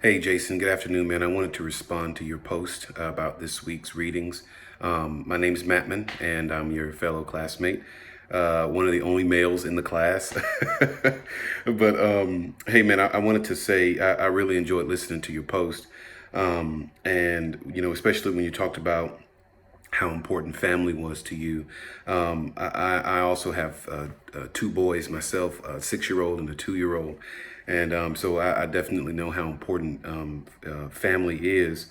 Hey Jason, good afternoon, man. I wanted to respond to your post about this week's readings. My name's Mattman, and I'm your fellow classmate, one of the only males in the class. But hey, man, I wanted to say I really enjoyed listening to your post, and especially when you talked about how important family was to you. I also have two boys myself, a 6-year-old and a 2-year-old. And so I definitely know how important family is.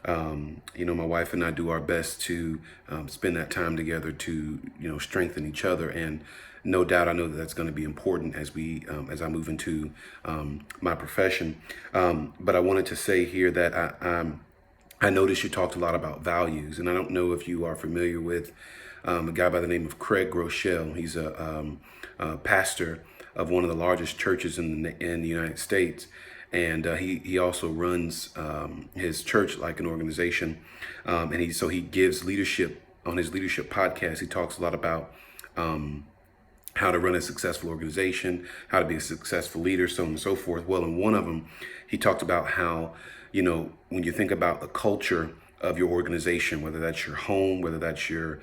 My wife and I do our best to spend that time together to, strengthen each other. And no doubt, I know that that's going to be important as I move into my profession. But I wanted to say here that I noticed you talked a lot about values, and I don't know if you are familiar with a guy by the name of Craig Groeschel. He's a pastor of one of the largest churches in the United States, and he also runs his church like an organization, and he gives leadership on his leadership podcast. He talks a lot about how to run a successful organization, how to be a successful leader, so on and so forth. Well, in one of them, he talked about how, when you think about the culture of your organization, whether that's your home, whether that's your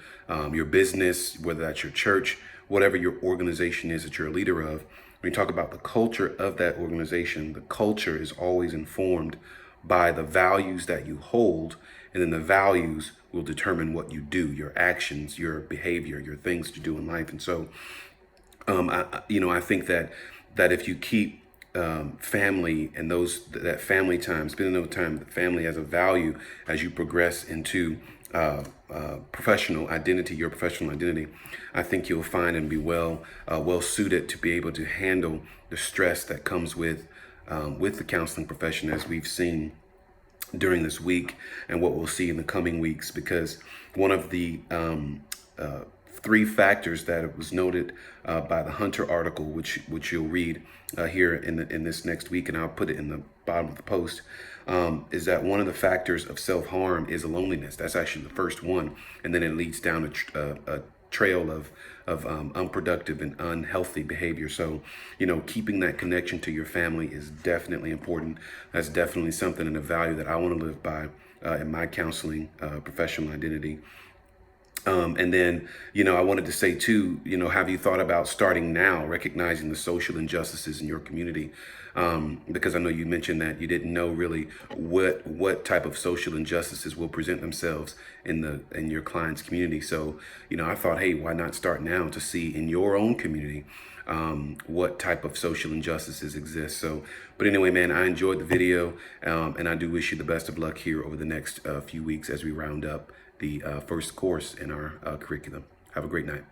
business, whether that's your church, whatever your organization is that you're a leader of, when you talk about the culture of that organization, the culture is always informed by the values that you hold, and then the values will determine what you do, your actions, your behavior, your things to do in life. And so I think that if you keep family and that family time, spending those time with family as a value as you progress into professional identity, your professional identity, I think you'll find and be well suited to be able to handle the stress that comes with the counseling profession, as we've seen during this week and what we'll see in the coming weeks. Because one of the three factors that was noted by the Hunter article, which you'll read here in this next week, and I'll put it in the bottom of the post, is that one of the factors of self-harm is loneliness. That's actually the first one, and then it leads down a trail of unproductive and unhealthy behavior. So, keeping that connection to your family is definitely important. That's definitely something and a value that I want to live by in my counseling professional identity. And then, I wanted to say too, have you thought about starting now, recognizing the social injustices in your community? Because I know you mentioned that you didn't know really what type of social injustices will present themselves in your client's community. So, I thought, hey, why not start now to see in your own community what type of social injustices exist. So, but anyway, man, I enjoyed the video, and I do wish you the best of luck here over the next few weeks as we round up the first course in our curriculum. Have a great night.